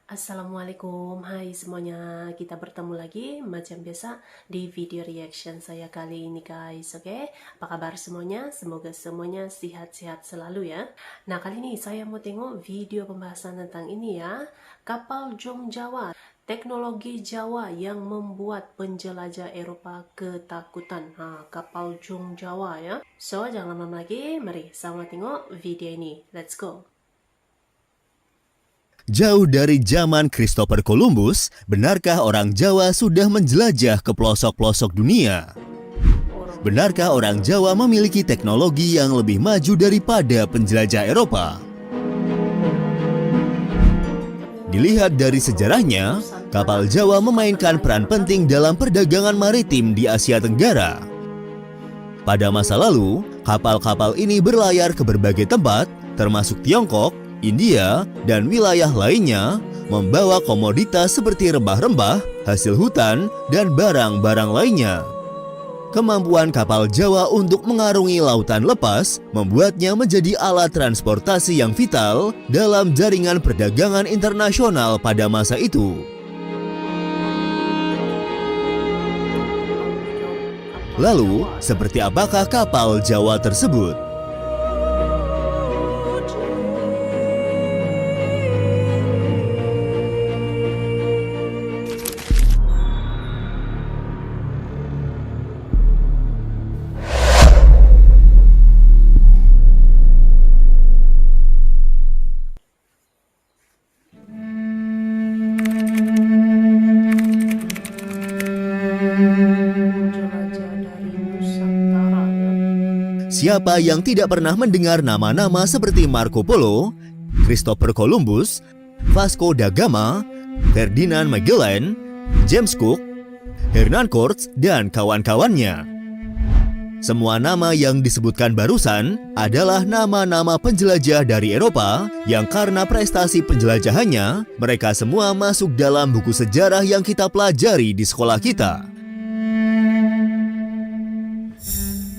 Assalamualaikum, hai semuanya, kita bertemu lagi macam biasa di video reaction saya kali ini guys. Oke, apa kabar semuanya? Semoga semuanya sehat-sehat selalu ya. Nah, kali ini saya mau tengok video pembahasan tentang ini ya, kapal Jong Jawa, teknologi Jawa yang membuat penjelajah Eropa ketakutan. Kapal Jong Jawa ya. So, jangan lama lagi, mari sama tengok video ini. Let's go. Jauh dari zaman Christopher Columbus, benarkah orang Jawa sudah menjelajah ke pelosok-pelosok dunia? Benarkah orang Jawa memiliki teknologi yang lebih maju daripada penjelajah Eropa? Dilihat dari sejarahnya, kapal Jawa memainkan peran penting dalam perdagangan maritim di Asia Tenggara. Pada masa lalu, kapal-kapal ini berlayar ke berbagai tempat, termasuk Tiongkok, India, dan wilayah lainnya, membawa komoditas seperti rempah-rempah, hasil hutan, dan barang-barang lainnya. Kemampuan kapal Jawa untuk mengarungi lautan lepas membuatnya menjadi alat transportasi yang vital dalam jaringan perdagangan internasional pada masa itu. Lalu, seperti apakah kapal Jawa tersebut? Siapa yang tidak pernah mendengar nama-nama seperti Marco Polo, Christopher Columbus, Vasco da Gama, Ferdinand Magellan, James Cook, Hernan Korts, dan kawan-kawannya? Semua nama yang disebutkan barusan adalah nama-nama penjelajah dari Eropa yang karena prestasi penjelajahannya, mereka semua masuk dalam buku sejarah yang kita pelajari di sekolah kita.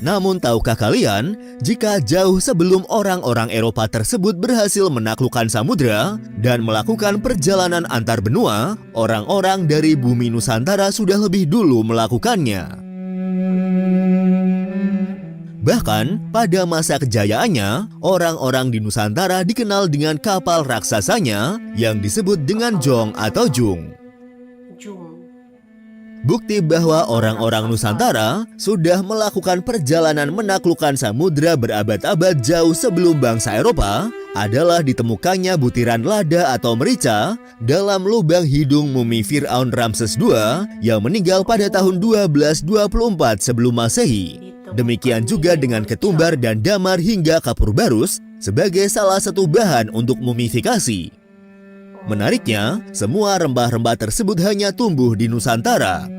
Namun tahukah kalian, jika jauh sebelum orang-orang Eropa tersebut berhasil menaklukkan samudra dan melakukan perjalanan antar benua, orang-orang dari bumi Nusantara sudah lebih dulu melakukannya. Bahkan, pada masa kejayaannya, orang-orang di Nusantara dikenal dengan kapal raksasanya yang disebut dengan Jong atau Jung. Bukti bahwa orang-orang Nusantara sudah melakukan perjalanan menaklukkan samudra berabad-abad jauh sebelum bangsa Eropa adalah ditemukannya butiran lada atau merica dalam lubang hidung mumi Fir'aun Ramses II yang meninggal pada tahun 1224 sebelum Masehi. Demikian juga dengan ketumbar dan damar hingga kapur barus sebagai salah satu bahan untuk mumifikasi. Menariknya, semua rempah-rempah tersebut hanya tumbuh di Nusantara.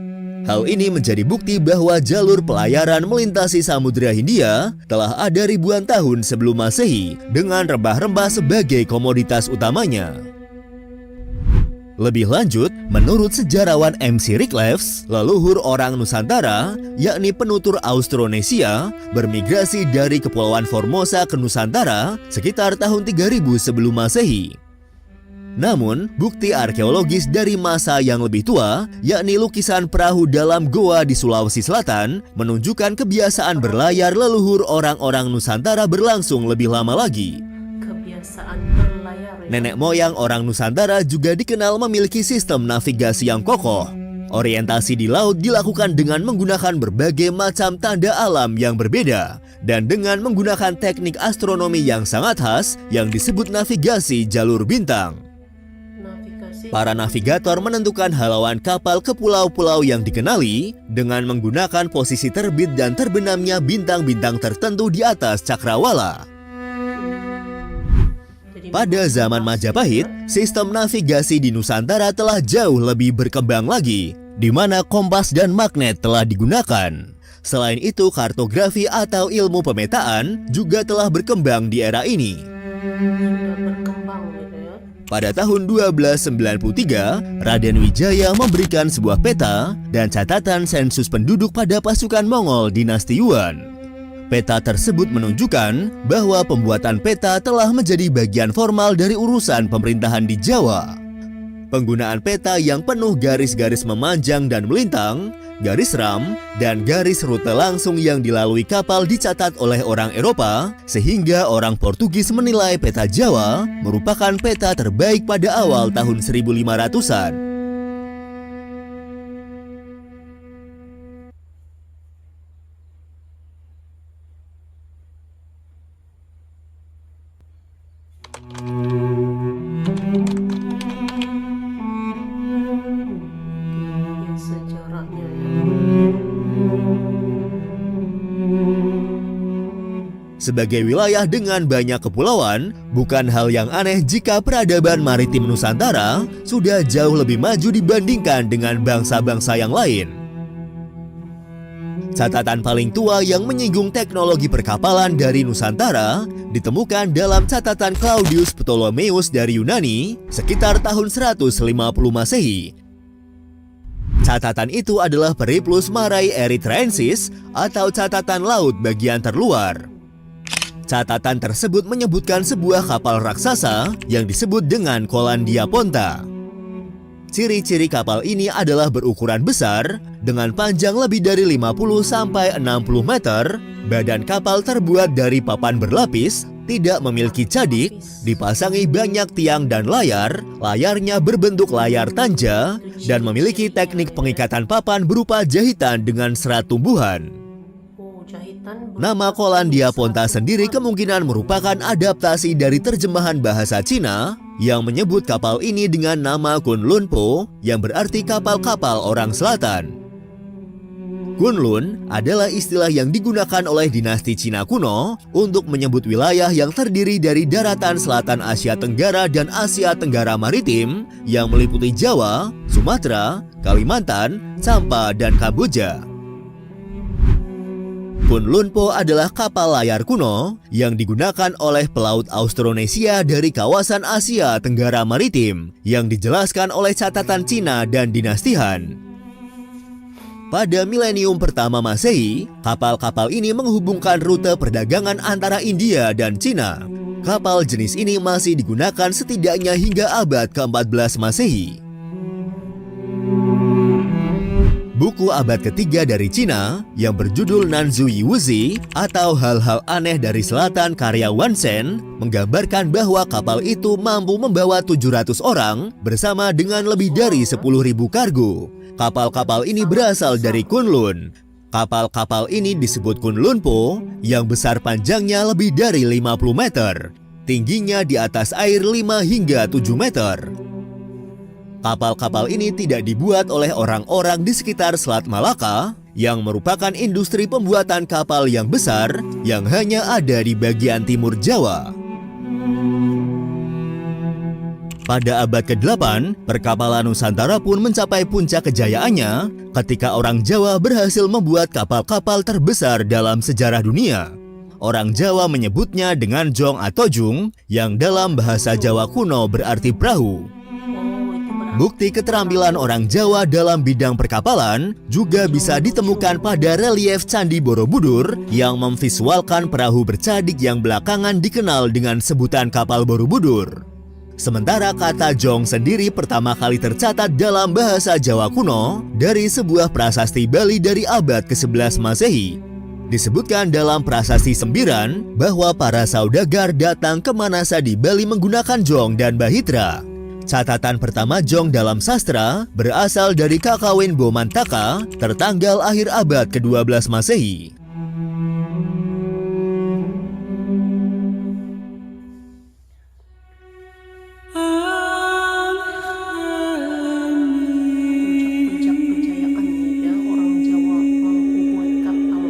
Hal ini menjadi bukti bahwa jalur pelayaran melintasi Samudra Hindia telah ada ribuan tahun sebelum Masehi dengan rempah-rempah sebagai komoditas utamanya. Lebih lanjut, menurut sejarawan MC Rickleves, leluhur orang Nusantara, yakni penutur Austronesia, bermigrasi dari Kepulauan Formosa ke Nusantara sekitar tahun 3000 sebelum Masehi. Namun, bukti arkeologis dari masa yang lebih tua, yakni lukisan perahu dalam goa di Sulawesi Selatan, menunjukkan kebiasaan berlayar leluhur orang-orang Nusantara berlangsung lebih lama lagi. Nenek moyang orang Nusantara juga dikenal memiliki sistem navigasi yang kokoh. Orientasi di laut dilakukan dengan menggunakan berbagai macam tanda alam yang berbeda, dan dengan menggunakan teknik astronomi yang sangat khas yang disebut navigasi jalur bintang. Para navigator menentukan halauan kapal ke pulau-pulau yang dikenali dengan menggunakan posisi terbit dan terbenamnya bintang-bintang tertentu di atas cakrawala. Pada zaman Majapahit, sistem navigasi di Nusantara telah jauh lebih berkembang lagi, di mana kompas dan magnet telah digunakan. Selain itu, kartografi atau ilmu pemetaan juga telah berkembang di era ini. Pada tahun 1293, Raden Wijaya memberikan sebuah peta dan catatan sensus penduduk pada pasukan Mongol dinasti Yuan. Peta tersebut menunjukkan bahwa pembuatan peta telah menjadi bagian formal dari urusan pemerintahan di Jawa. Penggunaan peta yang penuh garis-garis memanjang dan melintang, garis ram, dan garis rute langsung yang dilalui kapal dicatat oleh orang Eropa, sehingga orang Portugis menilai peta Jawa merupakan peta terbaik pada awal tahun 1500-an. Sejarahnya ya. Sebagai wilayah dengan banyak kepulauan, bukan hal yang aneh jika peradaban maritim Nusantara sudah jauh lebih maju dibandingkan dengan bangsa-bangsa yang lain. Catatan paling tua yang menyinggung teknologi perkapalan dari Nusantara ditemukan dalam catatan Claudius Ptolemeus dari Yunani sekitar tahun 150 Masehi. Catatan itu adalah Periplus Marae Erythraensis atau catatan laut bagian terluar. Catatan tersebut menyebutkan sebuah kapal raksasa yang disebut dengan Colandia Ponta. Ciri-ciri kapal ini adalah berukuran besar dengan panjang lebih dari 50 sampai 60 meter, badan kapal terbuat dari papan berlapis, tidak memiliki cadik, dipasangi banyak tiang dan layar, layarnya berbentuk layar tanja, dan memiliki teknik pengikatan papan berupa jahitan dengan serat tumbuhan. Nama Colandia Ponta sendiri kemungkinan merupakan adaptasi dari terjemahan bahasa Cina yang menyebut kapal ini dengan nama Kunlun Po yang berarti kapal-kapal orang selatan. Kunlun adalah istilah yang digunakan oleh dinasti Cina kuno untuk menyebut wilayah yang terdiri dari daratan selatan Asia Tenggara dan Asia Tenggara Maritim yang meliputi Jawa, Sumatera, Kalimantan, Sampa, dan Kamboja. Kunlun Po adalah kapal layar kuno yang digunakan oleh pelaut Austronesia dari kawasan Asia Tenggara Maritim yang dijelaskan oleh catatan Cina dan dinasti Han. Pada milenium pertama Masehi, kapal-kapal ini menghubungkan rute perdagangan antara India dan Cina. Kapal jenis ini masih digunakan setidaknya hingga abad ke-14 Masehi. Buku abad ketiga dari Cina yang berjudul Nanzu Yiwuzi atau Hal-hal Aneh dari Selatan karya Wan Shen menggambarkan bahwa kapal itu mampu membawa 700 orang bersama dengan lebih dari 10.000 kargo. Kapal-kapal ini berasal dari Kunlun. Kapal-kapal ini disebut Kunlun Po yang besar panjangnya lebih dari 50 meter, tingginya di atas air 5 hingga 7 meter. Kapal-kapal ini tidak dibuat oleh orang-orang di sekitar Selat Malaka yang merupakan industri pembuatan kapal yang besar yang hanya ada di bagian timur Jawa. Pada abad ke-8, perkapalan Nusantara pun mencapai puncak kejayaannya ketika orang Jawa berhasil membuat kapal-kapal terbesar dalam sejarah dunia. Orang Jawa menyebutnya dengan jong atau jung yang dalam bahasa Jawa kuno berarti perahu. Bukti keterampilan orang Jawa dalam bidang perkapalan juga bisa ditemukan pada relief Candi Borobudur yang memvisualkan perahu bercadik yang belakangan dikenal dengan sebutan kapal Borobudur. Sementara kata jong sendiri pertama kali tercatat dalam bahasa Jawa kuno dari sebuah prasasti Bali dari abad ke-11 Masehi. Disebutkan dalam prasasti Sembiran bahwa para saudagar datang ke Manasa di Bali menggunakan jong dan bahitra. Catatan pertama jong dalam sastra berasal dari Kakawin Bomantaka tertanggal akhir abad ke-12 Masehi. Puncak kejayaan ya, orang Jawa mampu buat kapal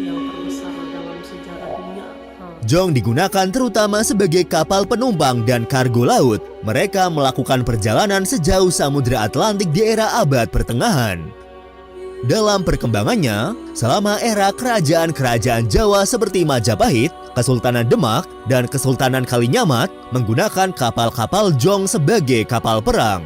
yang terbesar dalam sejarah dunia. Jong digunakan terutama sebagai kapal penumpang dan kargo laut. Mereka melakukan perjalanan sejauh Samudra Atlantik di era abad pertengahan. Dalam perkembangannya, selama era kerajaan-kerajaan Jawa seperti Majapahit, Kesultanan Demak, dan Kesultanan Kalinyamat menggunakan kapal-kapal jong sebagai kapal perang.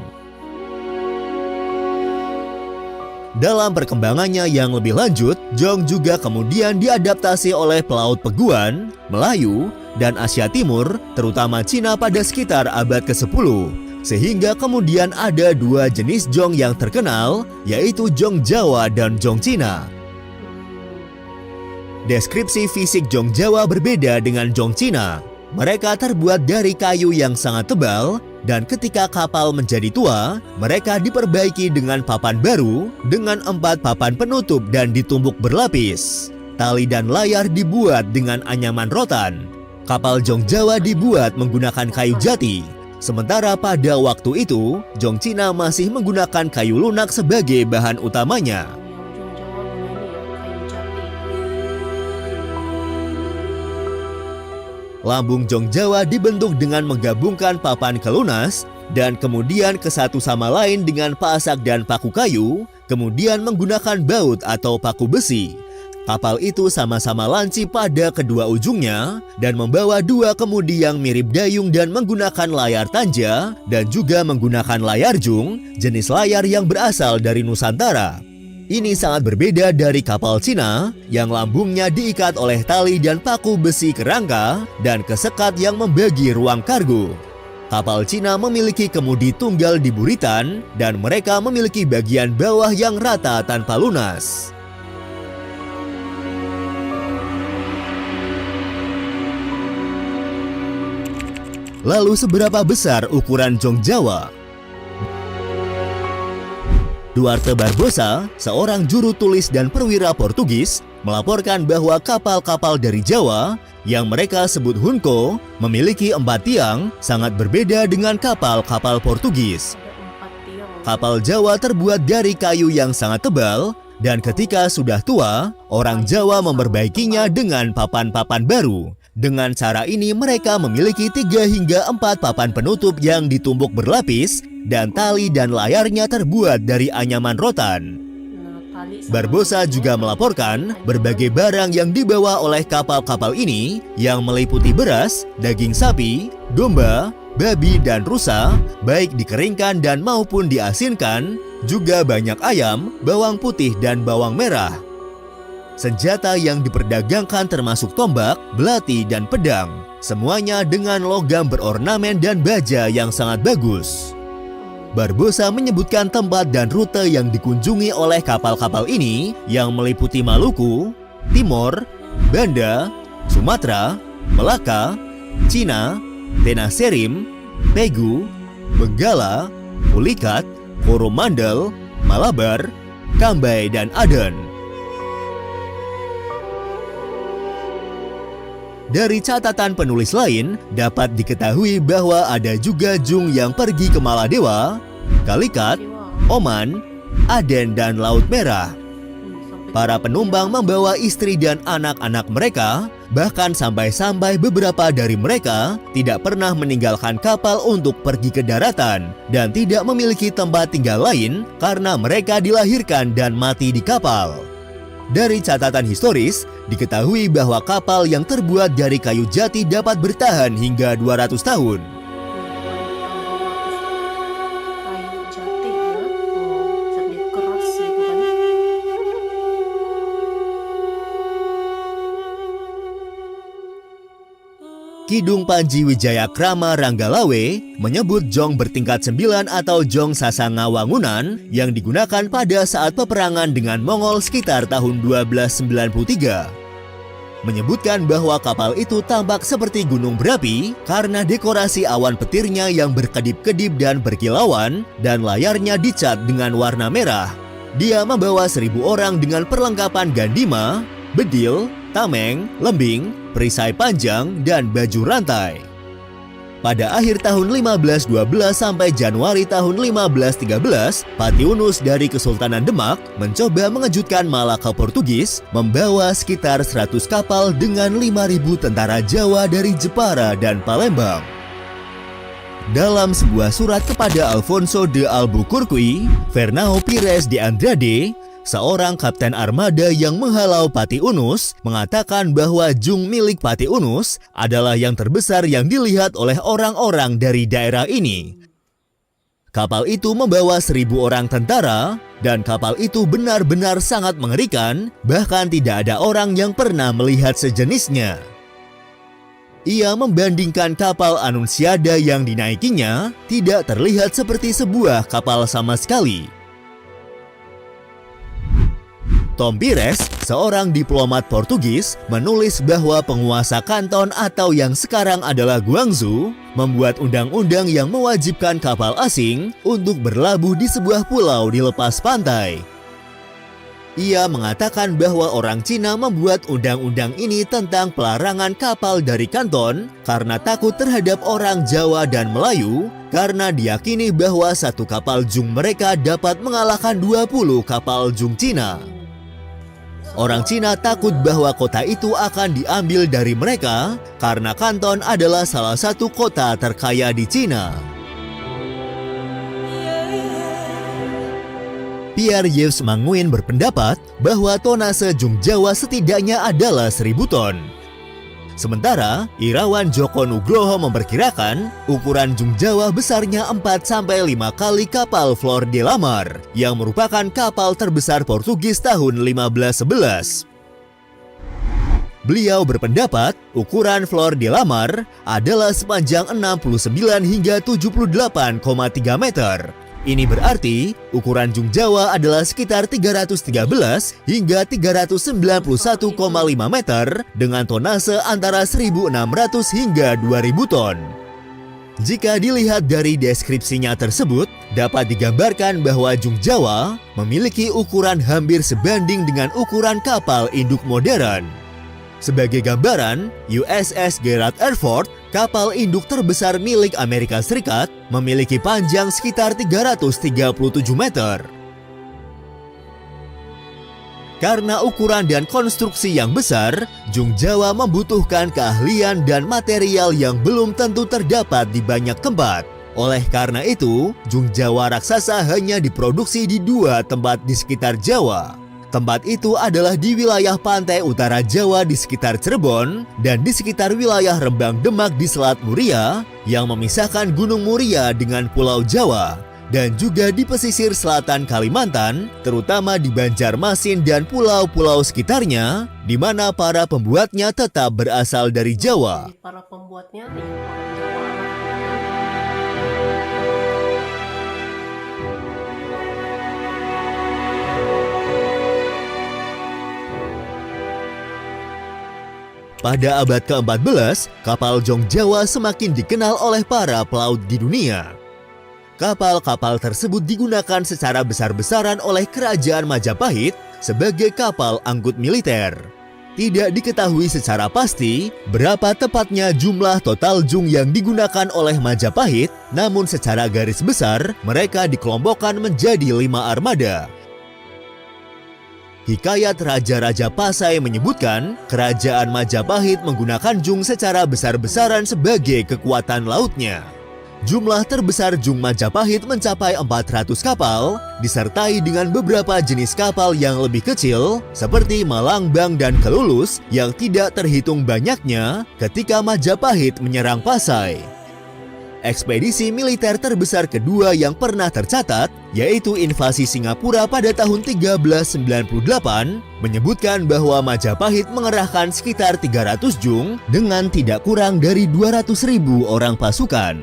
Dalam perkembangannya yang lebih lanjut, Jong juga kemudian diadaptasi oleh pelaut Peguan, Melayu, dan Asia Timur, terutama Cina pada sekitar abad ke-10. Sehingga kemudian ada dua jenis Jong yang terkenal, yaitu Jong Jawa dan Jong Cina. Deskripsi fisik Jong Jawa berbeda dengan Jong Cina. Mereka terbuat dari kayu yang sangat tebal, dan ketika kapal menjadi tua, mereka diperbaiki dengan papan baru dengan 4 papan penutup dan ditumbuk berlapis. Tali dan layar dibuat dengan anyaman rotan. Kapal Jong Jawa dibuat menggunakan kayu jati. Sementara pada waktu itu, Jong Cina masih menggunakan kayu lunak sebagai bahan utamanya. Lambung Jong Jawa dibentuk dengan menggabungkan papan kelunas dan kemudian ke satu sama lain dengan pasak dan paku kayu, kemudian menggunakan baut atau paku besi. Kapal itu sama-sama lancip pada kedua ujungnya dan membawa 2 kemudi yang mirip dayung dan menggunakan layar tanja dan juga menggunakan layar jung, jenis layar yang berasal dari Nusantara. Ini sangat berbeda dari kapal Cina yang lambungnya diikat oleh tali dan paku besi kerangka dan kesekat yang membagi ruang kargo. Kapal Cina memiliki kemudi tunggal di buritan dan mereka memiliki bagian bawah yang rata tanpa lunas. Lalu seberapa besar ukuran Jong Jawa? Duarte Barbosa, seorang juru tulis dan perwira Portugis, melaporkan bahwa kapal-kapal dari Jawa yang mereka sebut Hunko memiliki 4 tiang sangat berbeda dengan kapal-kapal Portugis. Kapal Jawa terbuat dari kayu yang sangat tebal dan ketika sudah tua, orang Jawa memperbaikinya dengan papan-papan baru. Dengan cara ini mereka memiliki 3 hingga 4 papan penutup yang ditumbuk berlapis dan tali dan layarnya terbuat dari anyaman rotan. Barbosa juga melaporkan berbagai barang yang dibawa oleh kapal-kapal ini yang meliputi beras, daging sapi, domba, babi dan rusa, baik dikeringkan dan maupun diasinkan, juga banyak ayam, bawang putih dan bawang merah. Senjata yang diperdagangkan termasuk tombak, belati dan pedang, semuanya dengan logam berornamen dan baja yang sangat bagus. Barbosa menyebutkan tempat dan rute yang dikunjungi oleh kapal-kapal ini yang meliputi Maluku, Timor, Banda, Sumatera, Melaka, Cina, Tenasserim, Pegu, Benggala, Pulikat, Coromandel, Malabar, Cambay dan Aden. Dari catatan penulis lain, dapat diketahui bahwa ada juga Jung yang pergi ke Maladewa, Kalikat, Oman, Aden, dan Laut Merah. Para penumpang membawa istri dan anak-anak mereka, bahkan sampai-sampai beberapa dari mereka tidak pernah meninggalkan kapal untuk pergi ke daratan dan tidak memiliki tempat tinggal lain karena mereka dilahirkan dan mati di kapal. Dari catatan historis, diketahui bahwa kapal yang terbuat dari kayu jati dapat bertahan hingga 200 tahun. Kayu jati ya, sambil keras gitu kan. Kidung Panji Wijayakrama Ranggalawe menyebut jong bertingkat 9 atau jong Sasangawangunan yang digunakan pada saat peperangan dengan Mongol sekitar tahun 1293. Menyebutkan bahwa kapal itu tampak seperti gunung berapi karena dekorasi awan petirnya yang berkedip-kedip dan berkilauan dan layarnya dicat dengan warna merah. Dia membawa 1000 orang dengan perlengkapan gandima, bedil, tameng, lembing, perisai panjang, dan baju rantai. Pada akhir tahun 1512 sampai Januari tahun 1513, Patiunus dari Kesultanan Demak mencoba mengejutkan Malaka Portugis, membawa sekitar 100 kapal dengan 5.000 tentara Jawa dari Jepara dan Palembang. Dalam sebuah surat kepada Alfonso de Albuquerque, Fernão Pires de Andrade, seorang kapten armada yang menghalau Patiunus, mengatakan bahwa jung milik Patiunus adalah yang terbesar yang dilihat oleh orang-orang dari daerah ini. Kapal itu membawa 1.000 orang tentara, dan kapal itu benar-benar sangat mengerikan, bahkan tidak ada orang yang pernah melihat sejenisnya. Ia membandingkan kapal Annunciada yang dinaikinya tidak terlihat seperti sebuah kapal sama sekali. Tom Pires, seorang diplomat Portugis, menulis bahwa penguasa Kanton atau yang sekarang adalah Guangzhou membuat undang-undang yang mewajibkan kapal asing untuk berlabuh di sebuah pulau di lepas pantai. Ia mengatakan bahwa orang Cina membuat undang-undang ini tentang pelarangan kapal dari Kanton karena takut terhadap orang Jawa dan Melayu, karena diyakini bahwa satu kapal jung mereka dapat mengalahkan 20 kapal jung Cina. Orang Cina takut bahwa kota itu akan diambil dari mereka karena Kanton adalah salah satu kota terkaya di Cina. Pierre-Yves Manguin berpendapat bahwa tonase jung Jawa setidaknya adalah 1.000 ton. Sementara, Irawan Joko Nugroho memperkirakan ukuran jung Jawa besarnya 4-5 kali kapal Flor de la Mar, yang merupakan kapal terbesar Portugis tahun 1511. Beliau berpendapat ukuran Flor de la Mar adalah sepanjang 69 hingga 78,3 meter. Ini berarti ukuran jung Jawa adalah sekitar 313 hingga 391,5 meter dengan tonase antara 1.600 hingga 2.000 ton. Jika dilihat dari deskripsinya tersebut, dapat digambarkan bahwa jung Jawa memiliki ukuran hampir sebanding dengan ukuran kapal induk modern. Sebagai gambaran, USS Gerald R. Ford, kapal induk terbesar milik Amerika Serikat, memiliki panjang sekitar 337 meter. Karena ukuran dan konstruksi yang besar, jung Jawa membutuhkan keahlian dan material yang belum tentu terdapat di banyak tempat. Oleh karena itu, jung Jawa raksasa hanya diproduksi di 2 tempat di sekitar Jawa. Tempat itu adalah di wilayah pantai utara Jawa di sekitar Cirebon dan di sekitar wilayah Rembang Demak di Selat Muria yang memisahkan Gunung Muria dengan Pulau Jawa, dan juga di pesisir selatan Kalimantan, terutama di Banjarmasin dan pulau-pulau sekitarnya, di mana para pembuatnya tetap berasal dari Jawa. Para pembuatnya Pada abad ke-14, kapal jong Jawa semakin dikenal oleh para pelaut di dunia. Kapal-kapal tersebut digunakan secara besar-besaran oleh Kerajaan Majapahit sebagai kapal angkut militer. Tidak diketahui secara pasti berapa tepatnya jumlah total jung yang digunakan oleh Majapahit, namun secara garis besar mereka dikelompokkan menjadi 5 armada. Hikayat Raja-Raja Pasai menyebutkan Kerajaan Majapahit menggunakan jung secara besar-besaran sebagai kekuatan lautnya. Jumlah terbesar jung Majapahit mencapai 400 kapal, disertai dengan beberapa jenis kapal yang lebih kecil seperti Malangbang dan Kelulus yang tidak terhitung banyaknya ketika Majapahit menyerang Pasai. Ekspedisi militer terbesar kedua yang pernah tercatat, yaitu invasi Singapura pada tahun 1398, menyebutkan bahwa Majapahit mengerahkan sekitar 300 jung dengan tidak kurang dari 200.000 orang pasukan.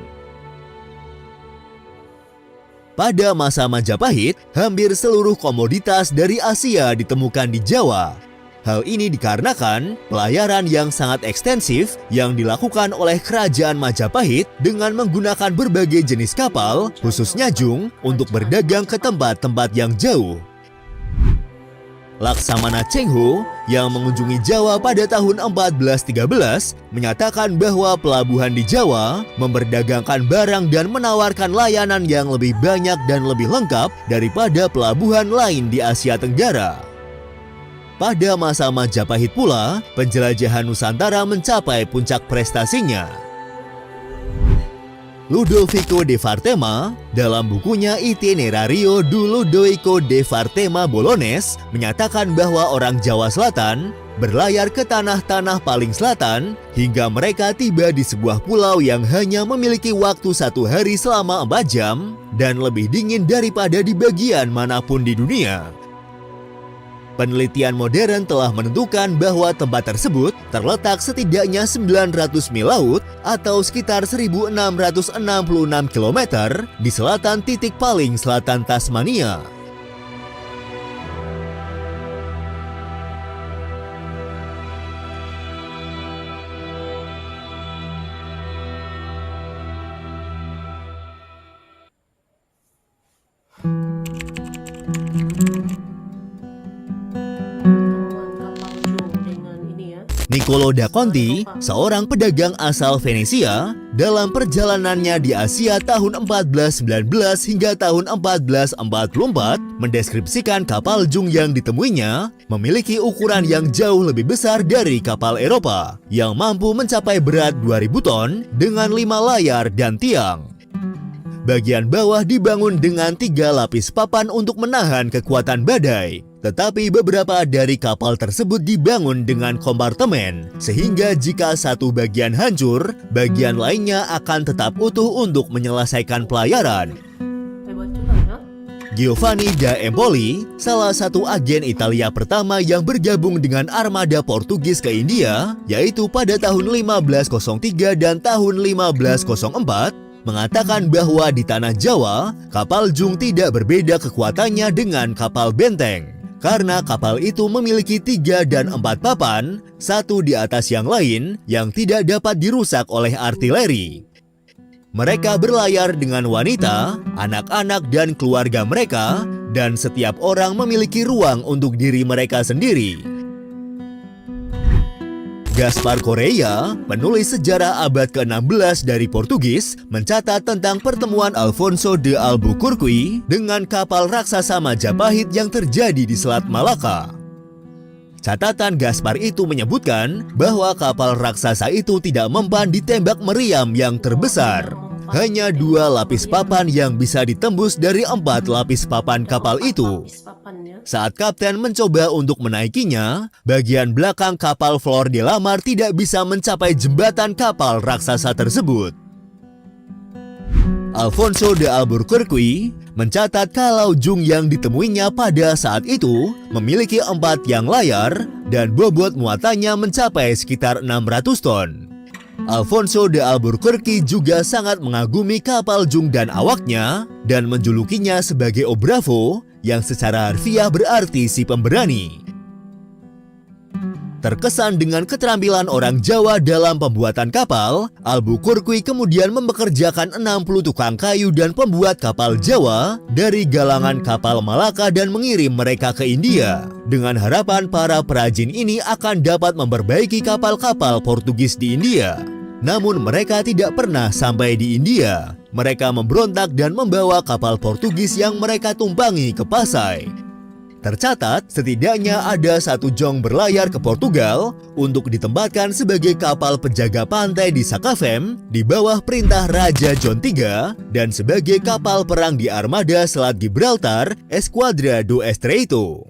Pada masa Majapahit, hampir seluruh komoditas dari Asia ditemukan di Jawa. Hal ini dikarenakan pelayaran yang sangat ekstensif yang dilakukan oleh Kerajaan Majapahit dengan menggunakan berbagai jenis kapal, khususnya jung, untuk berdagang ke tempat-tempat yang jauh. Laksamana Cheng Ho yang mengunjungi Jawa pada tahun 1413 menyatakan bahwa pelabuhan di Jawa memperdagangkan barang dan menawarkan layanan yang lebih banyak dan lebih lengkap daripada pelabuhan lain di Asia Tenggara. Pada masa Majapahit pula, penjelajahan Nusantara mencapai puncak prestasinya. Ludovico de Varthema, dalam bukunya Itinerario du Ludovico de Varthema Bolognese, menyatakan bahwa orang Jawa Selatan berlayar ke tanah-tanah paling selatan, hingga mereka tiba di sebuah pulau yang hanya memiliki waktu 1 hari selama 4 jam, dan lebih dingin daripada di bagian manapun di dunia. Penelitian modern telah menentukan bahwa tempat tersebut terletak setidaknya 900 mil laut atau sekitar 1666 km di selatan titik paling selatan Tasmania. Niccolo da Conti, seorang pedagang asal Venesia, dalam perjalanannya di Asia tahun 1419 hingga tahun 1444, mendeskripsikan kapal jung yang ditemuinya memiliki ukuran yang jauh lebih besar dari kapal Eropa, yang mampu mencapai berat 2000 ton dengan 5 layar dan tiang. Bagian bawah dibangun dengan 3 lapis papan untuk menahan kekuatan badai. Tetapi beberapa dari kapal tersebut dibangun dengan kompartemen, sehingga jika satu bagian hancur, bagian lainnya akan tetap utuh untuk menyelesaikan pelayaran. Giovanni da Empoli, salah satu agen Italia pertama yang bergabung dengan armada Portugis ke India, yaitu pada tahun 1503 dan tahun 1504, mengatakan bahwa di tanah Jawa, kapal jung tidak berbeda kekuatannya dengan kapal benteng. Karena kapal itu memiliki 3 dan 4 papan, satu di atas yang lain, yang tidak dapat dirusak oleh artileri. Mereka berlayar dengan wanita, anak-anak dan keluarga mereka, dan setiap orang memiliki ruang untuk diri mereka sendiri. Gaspar Correia, penulis sejarah abad ke-16 dari Portugis, mencatat tentang pertemuan Alfonso de Albuquerque dengan kapal raksasa Majapahit yang terjadi di Selat Malaka. Catatan Gaspar itu menyebutkan bahwa kapal raksasa itu tidak mempan ditembak meriam yang terbesar. Hanya 2 lapis papan yang bisa ditembus dari 4 lapis papan kapal itu. Saat kapten mencoba untuk menaikinya, bagian belakang kapal Flor de la Mar tidak bisa mencapai jembatan kapal raksasa tersebut. Alfonso de Albuquerque mencatat kalau jung yang ditemuinya pada saat itu memiliki 4 tiang layar dan bobot muatannya mencapai sekitar 600 ton. Alfonso de Albuquerque juga sangat mengagumi kapal jung dan awaknya dan menjulukinya sebagai O Bravo, yang secara harfiah berarti si pemberani. Terkesan dengan keterampilan orang Jawa dalam pembuatan kapal, Albuquerque kemudian mempekerjakan 60 tukang kayu dan pembuat kapal Jawa dari galangan kapal Malaka dan mengirim mereka ke India, dengan harapan para perajin ini akan dapat memperbaiki kapal-kapal Portugis di India. Namun mereka tidak pernah sampai di India. Mereka memberontak dan membawa kapal Portugis yang mereka tumpangi ke Pasai. Tercatat setidaknya ada 1 jong berlayar ke Portugal untuk ditempatkan sebagai kapal penjaga pantai di Sakavem di bawah perintah Raja John III dan sebagai kapal perang di armada Selat Gibraltar Esquadra do Estreito.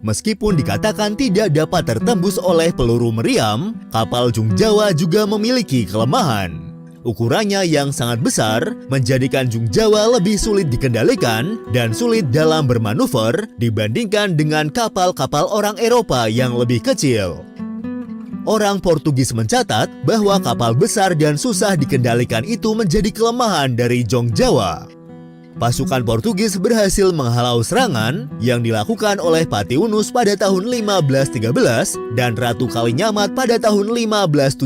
Meskipun dikatakan tidak dapat tertembus oleh peluru meriam, kapal jung Jawa juga memiliki kelemahan. Ukurannya yang sangat besar menjadikan jung Jawa lebih sulit dikendalikan dan sulit dalam bermanuver dibandingkan dengan kapal-kapal orang Eropa yang lebih kecil. Orang Portugis mencatat bahwa kapal besar dan susah dikendalikan itu menjadi kelemahan dari jong Jawa. Pasukan Portugis berhasil menghalau serangan yang dilakukan oleh Patiunus pada tahun 1513 dan Ratu Kalinyamat pada tahun 1574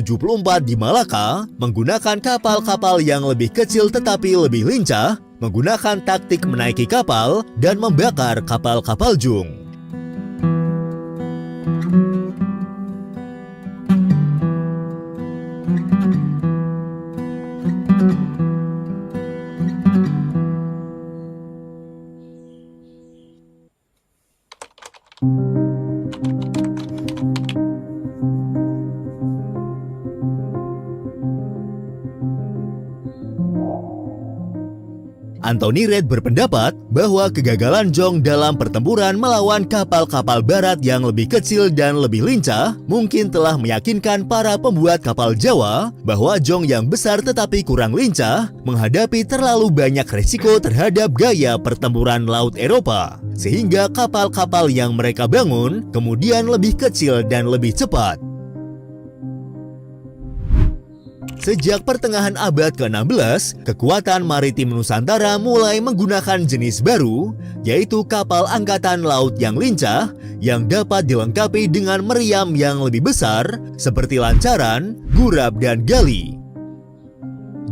di Malaka menggunakan kapal-kapal yang lebih kecil tetapi lebih lincah, menggunakan taktik menaiki kapal dan membakar kapal-kapal jung. Anthony Reid berpendapat bahwa kegagalan Zhong dalam pertempuran melawan kapal-kapal barat yang lebih kecil dan lebih lincah mungkin telah meyakinkan para pembuat kapal Jawa bahwa Zhong yang besar tetapi kurang lincah menghadapi terlalu banyak risiko terhadap gaya pertempuran laut Eropa, sehingga kapal-kapal yang mereka bangun kemudian lebih kecil dan lebih cepat. Sejak pertengahan abad ke-16, kekuatan maritim Nusantara mulai menggunakan jenis baru, yaitu kapal angkatan laut yang lincah, yang dapat dilengkapi dengan meriam yang lebih besar, seperti lancaran, gurap, dan gali.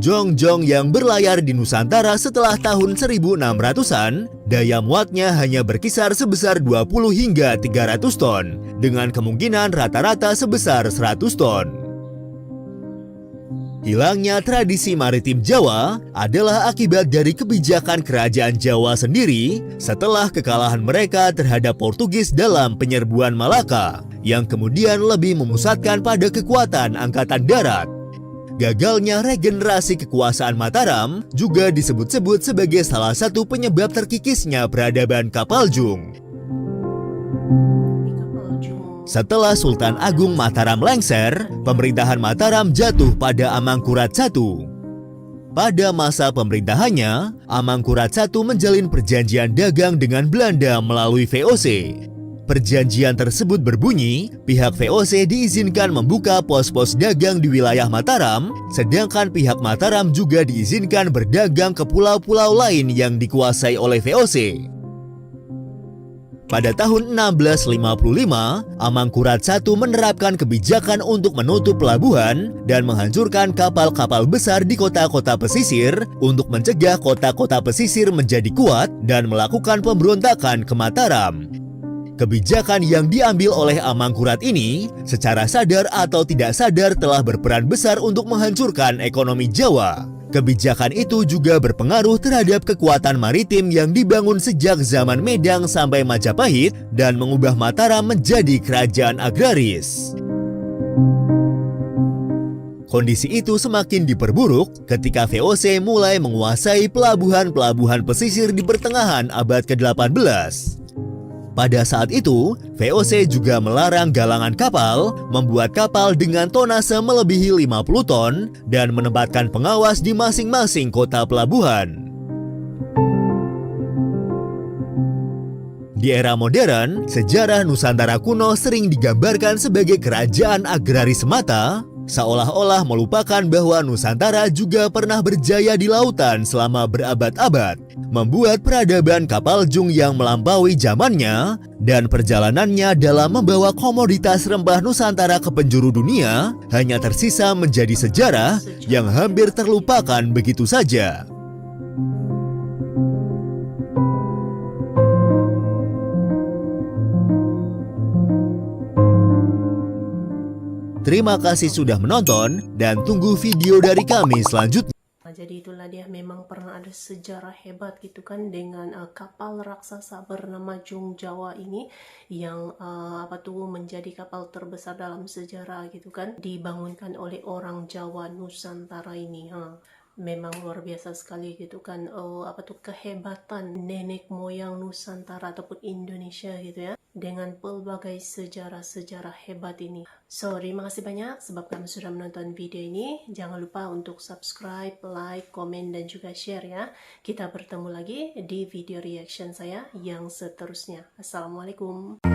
Zhong-zhong yang berlayar di Nusantara setelah tahun 1600-an, daya muatnya hanya berkisar sebesar 20 hingga 300 ton, dengan kemungkinan rata-rata sebesar 100 ton. Hilangnya tradisi maritim Jawa adalah akibat dari kebijakan kerajaan Jawa sendiri setelah kekalahan mereka terhadap Portugis dalam penyerbuan Malaka, yang kemudian lebih memusatkan pada kekuatan angkatan darat. Gagalnya regenerasi kekuasaan Mataram juga disebut-sebut sebagai salah satu penyebab terkikisnya peradaban Kapaljung. Setelah Sultan Agung Mataram lengser, pemerintahan Mataram jatuh pada Amangkurat I. Pada masa pemerintahannya, Amangkurat I menjalin perjanjian dagang dengan Belanda melalui VOC. Perjanjian tersebut berbunyi, pihak VOC diizinkan membuka pos-pos dagang di wilayah Mataram, sedangkan pihak Mataram juga diizinkan berdagang ke pulau-pulau lain yang dikuasai oleh VOC. Pada tahun 1655, Amangkurat I menerapkan kebijakan untuk menutup pelabuhan dan menghancurkan kapal-kapal besar di kota-kota pesisir untuk mencegah kota-kota pesisir menjadi kuat dan melakukan pemberontakan ke Mataram. Kebijakan yang diambil oleh Amangkurat ini secara sadar atau tidak sadar telah berperan besar untuk menghancurkan ekonomi Jawa. Kebijakan itu juga berpengaruh terhadap kekuatan maritim yang dibangun sejak zaman Medang sampai Majapahit dan mengubah Mataram menjadi kerajaan agraris. Kondisi itu semakin diperburuk ketika VOC mulai menguasai pelabuhan-pelabuhan pesisir di pertengahan abad ke-18. Pada saat itu, VOC juga melarang galangan kapal, membuat kapal dengan tonase melebihi 50 ton, dan menempatkan pengawas di masing-masing kota pelabuhan. Di era modern, sejarah Nusantara kuno sering digambarkan sebagai kerajaan agraris semata, seolah-olah melupakan bahwa Nusantara juga pernah berjaya di lautan selama berabad-abad, membuat peradaban Kapaljung yang melampaui zamannya, dan perjalanannya dalam membawa komoditas rempah Nusantara ke penjuru dunia hanya tersisa menjadi sejarah yang hampir terlupakan begitu saja. Terima kasih sudah menonton dan tunggu video dari kami selanjutnya. Jadi itulah dia, memang pernah ada sejarah hebat gitu kan dengan kapal raksasa bernama Zhong Jawa ini yang menjadi kapal terbesar dalam sejarah gitu kan, dibangunkan oleh orang Jawa Nusantara ini. Memang luar biasa sekali gitu kan, kehebatan nenek moyang Nusantara ataupun Indonesia gitu ya, dengan pelbagai sejarah-sejarah hebat ini. So, terima kasih banyak sebab kamu sudah menonton video ini. Jangan lupa untuk subscribe, like, komen, dan juga share ya. Kita bertemu lagi di video reaction saya yang seterusnya. Assalamualaikum.